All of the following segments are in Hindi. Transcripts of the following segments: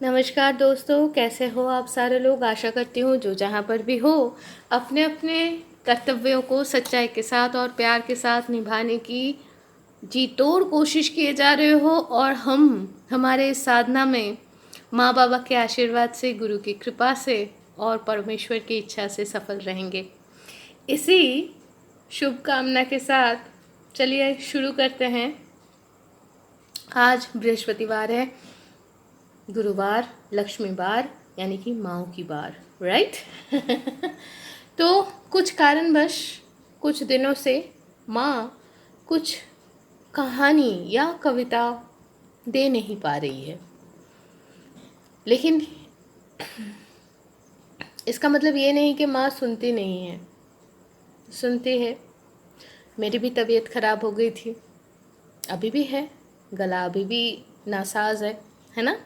नमस्कार दोस्तों, कैसे हो आप सारे लोग। आशा करती हूँ जो जहाँ पर भी हो अपने अपने कर्तव्यों को सच्चाई के साथ और प्यार के साथ निभाने की जी तोड़ कोशिश किए जा रहे हो। और हम हमारे इस साधना में माँ बाबा के आशीर्वाद से, गुरु की कृपा से और परमेश्वर की इच्छा से सफल रहेंगे। इसी शुभकामना के साथ चलिए शुरू करते हैं। आज बृहस्पतिवार है, गुरुवार लक्ष्मीवार यानी कि माँओं की बार, राइट। तो कुछ कारणवश कुछ दिनों से माँ कुछ कहानी या कविता दे नहीं पा रही है, लेकिन इसका मतलब ये नहीं कि माँ सुनती नहीं है, सुनती है। मेरी भी तबीयत खराब हो गई थी, अभी भी है, गला अभी भी नासाज है ना।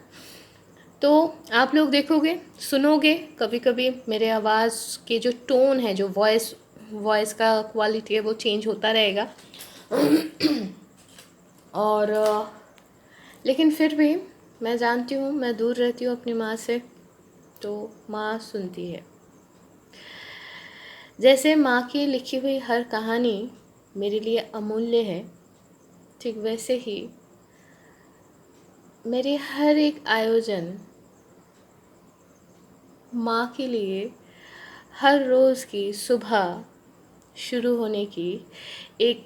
तो आप लोग देखोगे, सुनोगे, कभी कभी मेरे आवाज़ के जो टोन है, जो वॉइस का क्वालिटी है, वो चेंज होता रहेगा। और लेकिन फिर भी मैं जानती हूँ, मैं दूर रहती हूँ अपनी माँ से, तो माँ सुनती है। जैसे माँ की लिखी हुई हर कहानी मेरे लिए अमूल्य है, ठीक वैसे ही मेरे हर एक आयोजन माँ के लिए हर रोज़ की सुबह शुरू होने की एक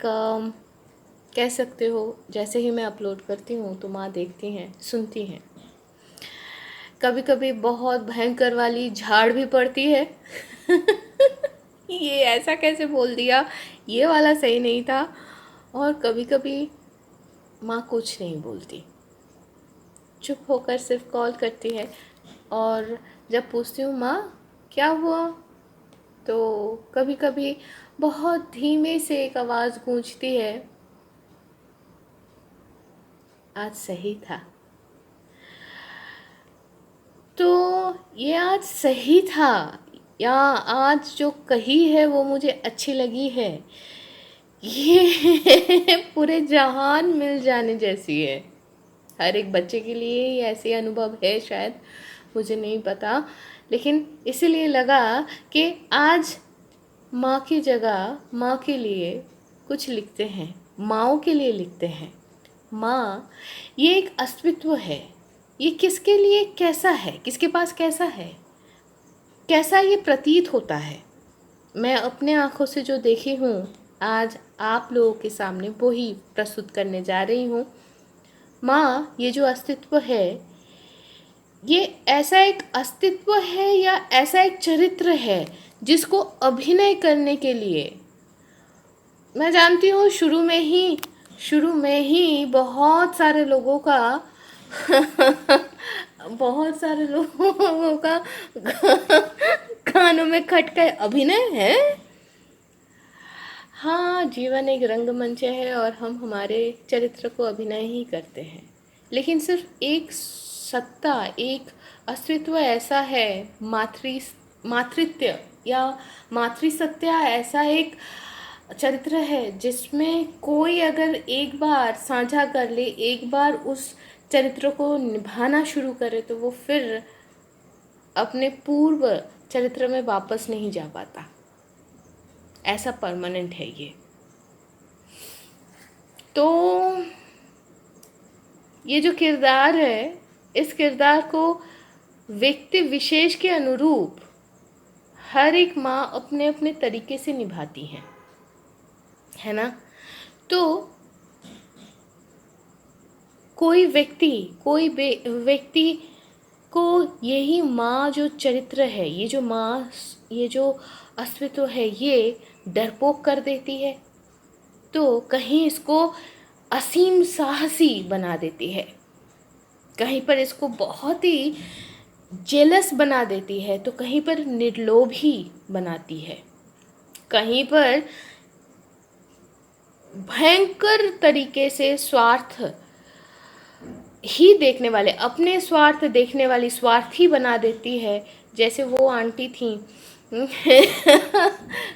कह सकते हो, जैसे ही मैं अपलोड करती हूँ तो माँ देखती हैं, सुनती हैं। कभी कभी बहुत भयंकर वाली झाड़ भी पड़ती है। ये ऐसा कैसे बोल दिया, ये वाला सही नहीं था। और कभी कभी माँ कुछ नहीं बोलती, चुप होकर सिर्फ कॉल करती है। और जब पूछती हूँ माँ क्या हुआ, तो कभी कभी बहुत धीमे से एक आवाज़ गूंजती है, आज सही था। तो ये आज सही था या आज जो कही है वो मुझे अच्छी लगी है, ये पूरे जहान मिल जाने जैसी है। हर एक बच्चे के लिए ये ऐसे अनुभव है शायद, मुझे नहीं पता। लेकिन इसीलिए लगा कि आज माँ की जगह माँ के लिए कुछ लिखते हैं, माँओं के लिए लिखते हैं। माँ ये एक अस्तित्व है, ये किसके लिए कैसा है, किसके पास कैसा है, कैसा ये प्रतीत होता है। मैं अपने आँखों से जो देखी हूँ आज आप लोगों के सामने वो ही प्रस्तुत करने जा रही हूँ। माँ ये जो अस्तित्व है, ये ऐसा एक अस्तित्व है या ऐसा एक चरित्र है जिसको अभिनय करने के लिए मैं जानती हूँ शुरू में ही बहुत सारे लोगों का बहुत सारे लोगों का कानों में खटका, अभिनय है। हाँ, जीवन एक रंगमंच है और हम हमारे चरित्र को अभिनय ही करते हैं। लेकिन सिर्फ एक सत्ता, एक अस्तित्व ऐसा है, मातृत्व या मातृसत्या ऐसा एक चरित्र है जिसमें कोई अगर एक बार साझा कर ले, एक बार उस चरित्र को निभाना शुरू करे, तो वो फिर अपने पूर्व चरित्र में वापस नहीं जा पाता। ऐसा परमानेंट है ये। तो ये जो किरदार है, इस किरदार को व्यक्ति विशेष के अनुरूप हर एक माँ अपने अपने तरीके से निभाती है ना। तो कोई व्यक्ति को यही माँ जो चरित्र है, ये जो माँ, ये जो अस्तित्व है, ये डरपोक कर देती है, तो कहीं इसको असीम साहसी बना देती है, कहीं पर इसको बहुत ही जेलस बना देती है, तो कहीं पर निर्लोभी बनाती है, कहीं पर भयंकर तरीके से स्वार्थ ही देखने वाले, अपने स्वार्थ देखने वाली स्वार्थी बना देती है। जैसे वो आंटी थी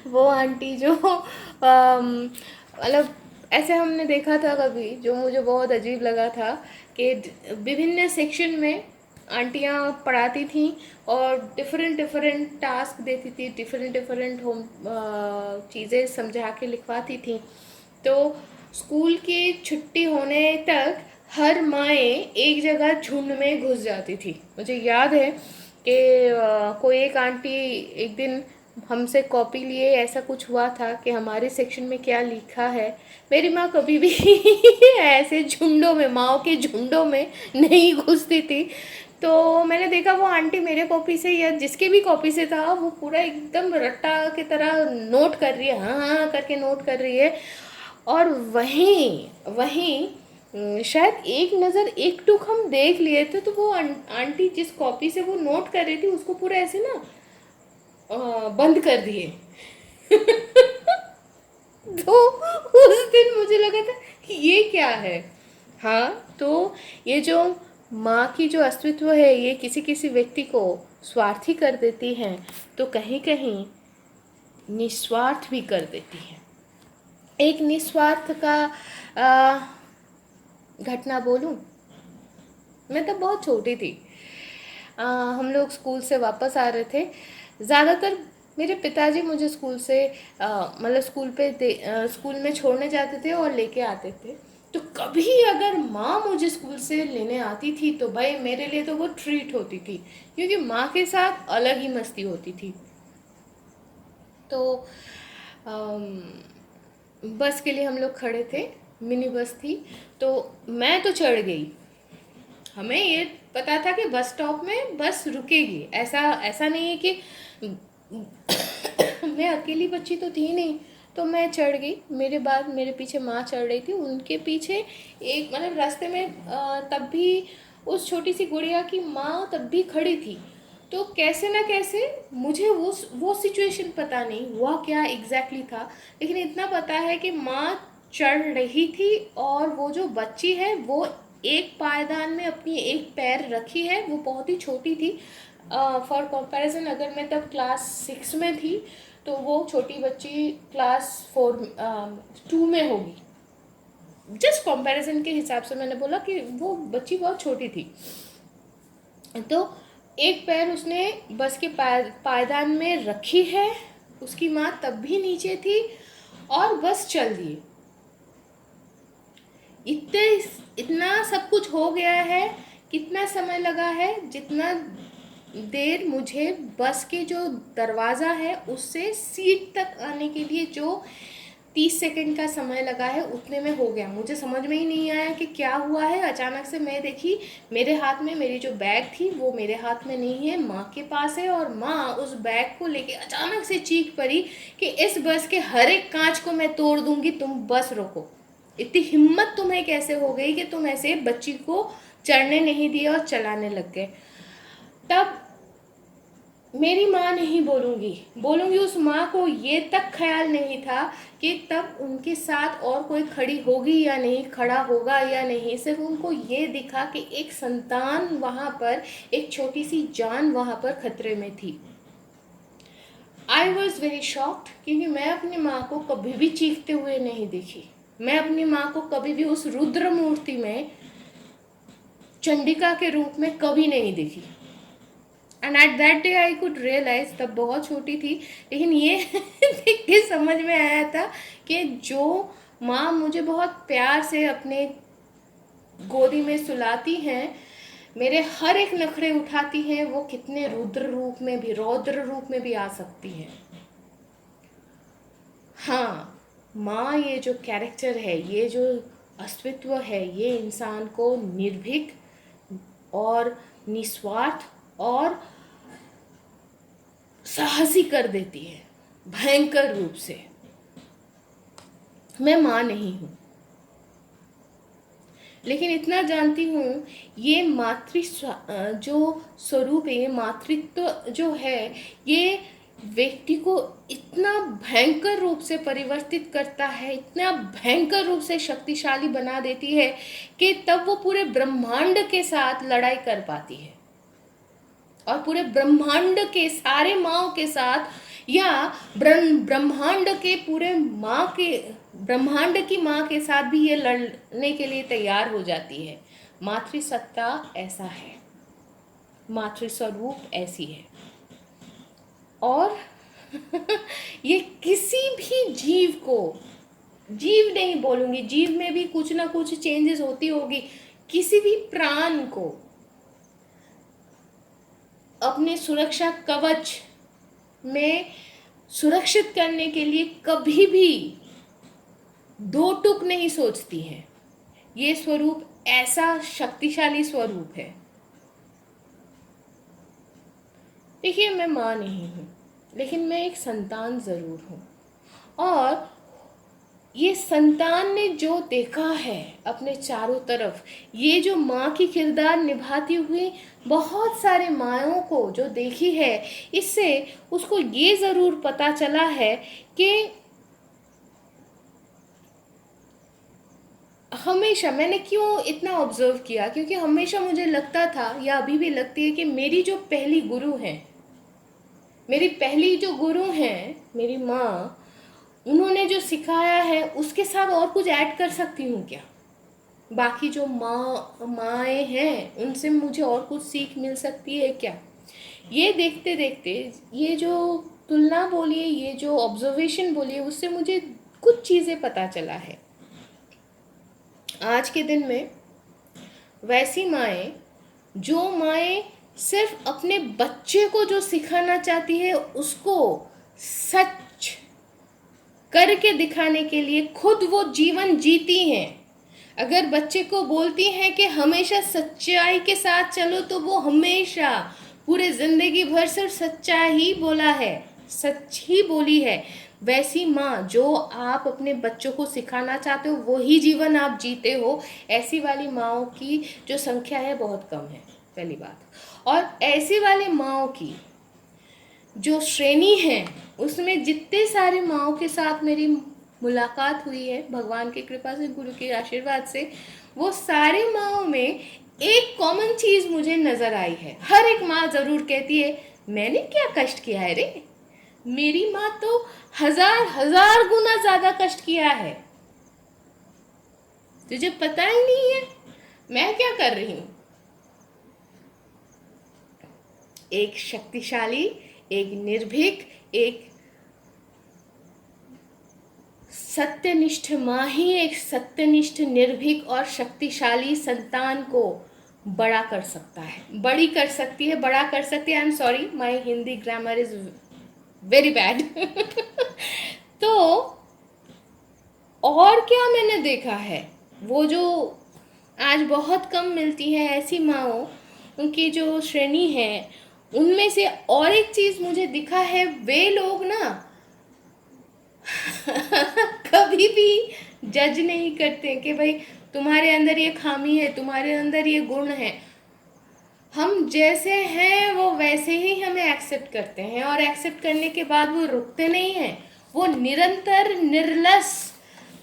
वो आंटी जो मतलब ऐसे हमने देखा था कभी, जो मुझे बहुत अजीब लगा था कि विभिन्न सेक्शन में आंटियाँ पढ़ाती थीं और डिफरेंट डिफरेंट टास्क देती थी, डिफरेंट डिफरेंट होम चीज़ें समझा के लिखवाती थी। तो स्कूल की छुट्टी होने तक हर माएँ एक जगह झुंड में घुस जाती थी। मुझे याद है कि कोई एक आंटी एक दिन हमसे कॉपी लिए, ऐसा कुछ हुआ था कि हमारे सेक्शन में क्या लिखा है। मेरी माँ कभी भी ऐसे झुंडों में, माँओं के झुंडों में नहीं घुसती थी। तो मैंने देखा वो आंटी मेरे कॉपी से या जिसके भी कॉपी से था वो पूरा एकदम रट्टा की तरह नोट कर रही है, हाँ हाँ करके नोट कर रही है। और वहीं वहीं शायद एक नज़र एक टूक हम देख लिए थे, तो वो आंटी जिस कॉपी से वो नोट कर रही थी उसको पूरा ऐसे ना बंद कर दिए। तो उस दिन मुझे लगा था कि ये क्या है। हाँ, तो ये जो माँ की जो अस्तित्व है ये किसी किसी व्यक्ति को स्वार्थी कर देती हैं, तो कहीं कहीं निस्वार्थ भी कर देती है। एक निस्वार्थ का घटना बोलूं। मैं तब बहुत छोटी थी। हम लोग स्कूल से वापस आ रहे थे। ज़्यादातर मेरे पिताजी मुझे स्कूल से मतलब स्कूल में छोड़ने जाते थे और लेके आते थे। तो कभी अगर माँ मुझे स्कूल से लेने आती थी तो भाई मेरे लिए तो वो ट्रीट होती थी, क्योंकि माँ के साथ अलग ही मस्ती होती थी। तो बस के लिए हम लोग खड़े थे, मिनी बस थी, तो मैं तो चढ़ गई। हमें ये पता था कि बस स्टॉप में बस रुकेगी, ऐसा ऐसा नहीं है कि मैं अकेली बच्ची तो थी नहीं। तो मैं चढ़ गई, मेरे बाद मेरे पीछे माँ चढ़ रही थी, उनके पीछे एक मतलब रास्ते में तब भी उस छोटी सी गुड़िया की माँ तब भी खड़ी थी। तो कैसे ना कैसे मुझे वो सिचुएशन पता नहीं हुआ क्या एग्जैक्टली था, लेकिन इतना पता है कि माँ चढ़ रही थी और वो जो बच्ची है वो एक पायदान में अपनी एक पैर रखी है। वो बहुत ही छोटी थी। फॉर कंपैरिजन अगर मैं तब क्लास 6 में थी तो वो छोटी बच्ची क्लास 2 में होगी। जस्ट कंपैरिजन के हिसाब से मैंने बोला कि वो बच्ची बहुत छोटी थी। तो एक पैर उसने बस के पायदान में रखी है, उसकी माँ तब भी नीचे थी और बस चल दी। इतना सब कुछ हो गया है। कितना समय लगा है? जितना देर मुझे बस के जो दरवाज़ा है उससे सीट तक आने के लिए जो 30 सेकंड का समय लगा है उतने में हो गया। मुझे समझ में ही नहीं आया कि क्या हुआ है। अचानक से मैं देखी मेरे हाथ में मेरी जो बैग थी वो मेरे हाथ में नहीं है, माँ के पास है, और माँ उस बैग को लेके अचानक से चीख पड़ी कि इस बस के हर एक कांच को मैं तोड़ दूंगी, तुम बस रोको। इतनी हिम्मत तुम्हें कैसे हो गई कि तुम ऐसे बच्ची को चढ़ने नहीं दिया और चलाने लग गए। तब मेरी माँ नहीं बोलूँगी उस माँ को ये तक ख्याल नहीं था कि तब उनके साथ और कोई खड़ी होगी या नहीं, खड़ा होगा या नहीं। सिर्फ उनको ये दिखा कि एक संतान वहाँ पर, एक छोटी सी जान वहाँ पर खतरे में थी। आई वॉज वेरी शॉक्ड, क्योंकि मैं अपनी माँ को कभी भी चीखते हुए नहीं देखी। मैं अपनी माँ को कभी भी उस रुद्र मूर्ति में, चंडिका के रूप में कभी नहीं देखी। And at that day I could realise, तब बहुत छोटी थी, लेकिन ये देख के समझ में आया था कि जो माँ मुझे बहुत प्यार से अपने गोदी में सुलाती हैं, मेरे हर एक नखरे उठाती हैं, वो कितने रौद्र रूप में भी आ सकती हैं। हाँ, माँ ये जो कैरेक्टर है, ये जो अस्तित्व है, ये इंसान को निर्भीक और निस्वार्थ और साहसी कर देती है, भयंकर रूप से। मैं माँ नहीं हूँ, लेकिन इतना जानती हूँ ये जो स्वरूप है, ये मातृत्व जो है, ये व्यक्ति को इतना भयंकर रूप से परिवर्तित करता है, इतना भयंकर रूप से शक्तिशाली बना देती है कि तब वो पूरे ब्रह्मांड के साथ लड़ाई कर पाती है, और पूरे ब्रह्मांड के सारे माँओं के साथ, या ब्रह्मांड के पूरे ब्रह्मांड की माँ के साथ भी ये लड़ने के लिए तैयार हो जाती है। मातृसत्ता ऐसा है। मातृ स्वरूप ऐसी है। और ये किसी भी जीव को, जीव नहीं बोलूँगी, जीव में भी कुछ ना कुछ चेंजेस होती होगी, किसी भी प्राण को अपने सुरक्षा कवच में सुरक्षित करने के लिए कभी भी दो टुक नहीं सोचती है। ये स्वरूप ऐसा शक्तिशाली स्वरूप है। देखिए, मैं माँ नहीं हूँ, लेकिन मैं एक संतान ज़रूर हूँ। और ये संतान ने जो देखा है अपने चारों तरफ, ये जो माँ की किरदार निभाती हुई बहुत सारे माँओं को जो देखी है, इससे उसको ये ज़रूर पता चला है कि हमेशा मैंने क्यों इतना ऑब्जर्व किया, क्योंकि हमेशा मुझे लगता था, या अभी भी लगती है, कि मेरी जो पहली गुरु हैं, मेरी पहली जो गुरु हैं, मेरी माँ, उन्होंने जो सिखाया है उसके साथ और कुछ ऐड कर सकती हूँ क्या? बाकी जो माएँ हैं उनसे मुझे और कुछ सीख मिल सकती है क्या? ये देखते देखते, ये जो तुलना बोलिए, ये जो ऑब्जर्वेशन बोलिए, उससे मुझे कुछ चीज़ें पता चला है। आज के दिन में वैसी माएँ, जो माएँ सिर्फ अपने बच्चे को जो सिखाना चाहती है उसको सच करके दिखाने के लिए खुद वो जीवन जीती हैं। अगर बच्चे को बोलती हैं कि हमेशा सच्चाई के साथ चलो, तो वो हमेशा पूरे ज़िंदगी भर सिर्फ सच्चाई ही बोला है, सच ही बोली है। वैसी माँ जो आप अपने बच्चों को सिखाना चाहते हो वही जीवन आप जीते हो, ऐसी वाली माँओं की जो संख्या है बहुत कम है, पहली बात। और ऐसी वाली माँओं की जो श्रेणी है, उसमें जितने सारे माँओं के साथ मेरी मुलाकात हुई है भगवान की कृपा से, गुरु के आशीर्वाद से, वो सारे माँओं में एक कॉमन चीज़ मुझे नज़र आई है। हर एक माँ ज़रूर कहती है, मैंने क्या कष्ट किया है रे, मेरी माँ तो हजार हजार गुना ज़्यादा कष्ट किया है, तुझे पता ही नहीं है मैं क्या कर रही हूँ। एक शक्तिशाली, एक निर्भीक, एक सत्यनिष्ठ माँ ही एक सत्यनिष्ठ, निर्भीक और शक्तिशाली संतान को बड़ा कर सकता है, बड़ी कर सकती है, बड़ा कर सकती है। I am sorry, my Hindi grammar is very bad. तो और क्या मैंने देखा है, वो जो आज बहुत कम मिलती है ऐसी माँओं, उनकी जो श्रेणी है, उनमें से और एक चीज़ मुझे दिखा है, वे लोग ना कभी भी जज नहीं करते कि भाई तुम्हारे अंदर ये खामी है, तुम्हारे अंदर ये गुण है। हम जैसे हैं वो वैसे ही हमें एक्सेप्ट करते हैं, और एक्सेप्ट करने के बाद वो रुकते नहीं हैं, वो निरंतर निर्लस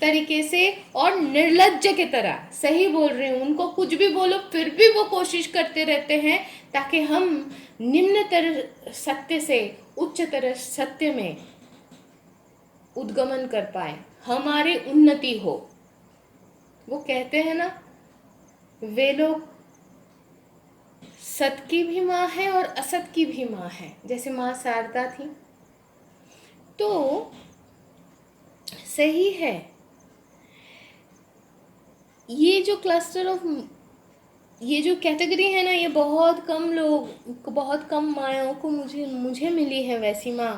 तरीके से और निर्लज्ज की तरह, सही बोल रही हूँ, उनको कुछ भी बोलो फिर भी वो कोशिश करते रहते हैं ताकि हम निम्नतर सत्य से उच्चतर सत्य में उद्गमन कर पाए, हमारी उन्नति हो। वो कहते हैं ना, वे लोग सत की भी माँ है और असत की भी माँ है, जैसे माँ शारदा थी। तो सही है, ये जो क्लस्टर ऑफ, ये जो कैटेगरी है ना, ये बहुत कम लोग, बहुत कम माँओं को मुझे मिली है वैसी माँ।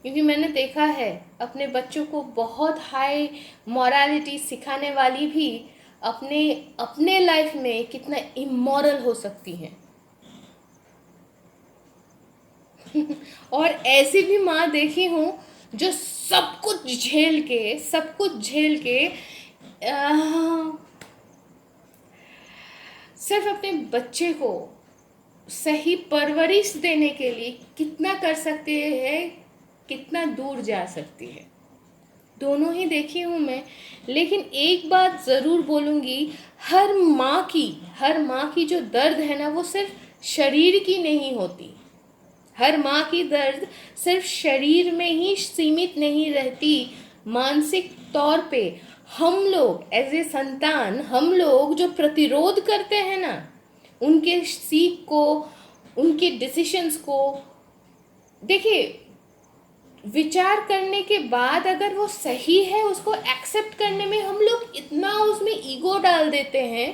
क्योंकि मैंने देखा है अपने बच्चों को बहुत हाई मॉरलिटी सिखाने वाली भी अपने लाइफ में कितना इमोरल हो सकती हैं। और ऐसी भी माँ देखी हूँ जो सब कुछ झेल के सिर्फ अपने बच्चे को सही परवरिश देने के लिए कितना कर सकती है, कितना दूर जा सकती है। दोनों ही देखी हूँ मैं, लेकिन एक बात ज़रूर बोलूँगी, हर माँ की जो दर्द है ना, वो सिर्फ शरीर की नहीं होती। हर माँ की दर्द सिर्फ शरीर में ही सीमित नहीं रहती, मानसिक तौर पे हम लोग एज ए संतान, हम लोग जो प्रतिरोध करते हैं ना, उनके सीख को, उनके डिसीशंस को देखिए, विचार करने के बाद अगर वो सही है उसको एक्सेप्ट करने में हम लोग इतना उसमें ईगो डाल देते हैं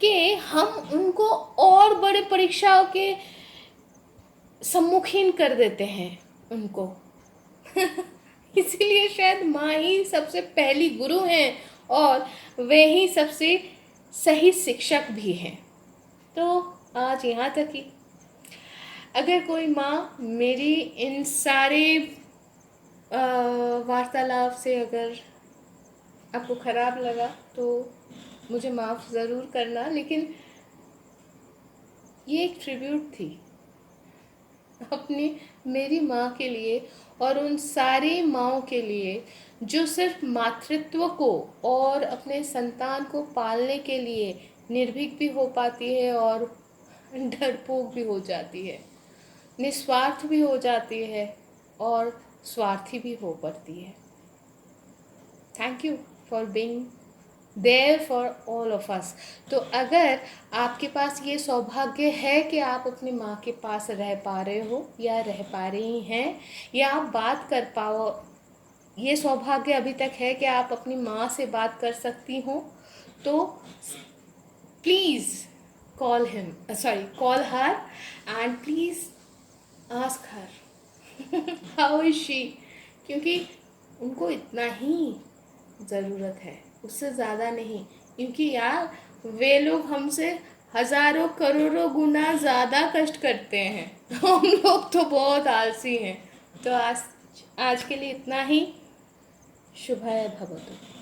कि हम उनको और बड़े परीक्षाओं के सम्मुखीन कर देते हैं उनको। इसीलिए शायद माँ ही सबसे पहली गुरु हैं और वे ही सबसे सही शिक्षक भी हैं। तो आज यहाँ तक ही। अगर कोई माँ मेरी इन सारे वार्तालाप से अगर आपको ख़राब लगा तो मुझे माफ़ ज़रूर करना, लेकिन ये एक ट्रिब्यूट थी अपनी मेरी माँ के लिए और उन सारी माँओं के लिए जो सिर्फ मातृत्व को और अपने संतान को पालने के लिए निर्भीक भी हो पाती है और डरपोक भी हो जाती है, निस्वार्थ भी हो जाती है और स्वार्थी भी हो पड़ती है। Thank you for being there for all of us. तो अगर आपके पास ये सौभाग्य है कि आप अपनी माँ के पास रह पा रहे हो या रह पा रही हैं या आप बात कर पाओ, ये सौभाग्य अभी तक है कि आप अपनी माँ से बात कर सकती हो, तो please call her and please ask her how is she, क्योंकि उनको इतना ही ज़रूरत है, उससे ज़्यादा नहीं। क्योंकि यार वे लोग हमसे हज़ारों करोड़ों गुना ज़्यादा कष्ट करते हैं, हम लोग तो बहुत आलसी हैं। तो आज के लिए इतना ही। शुभाय भवतु।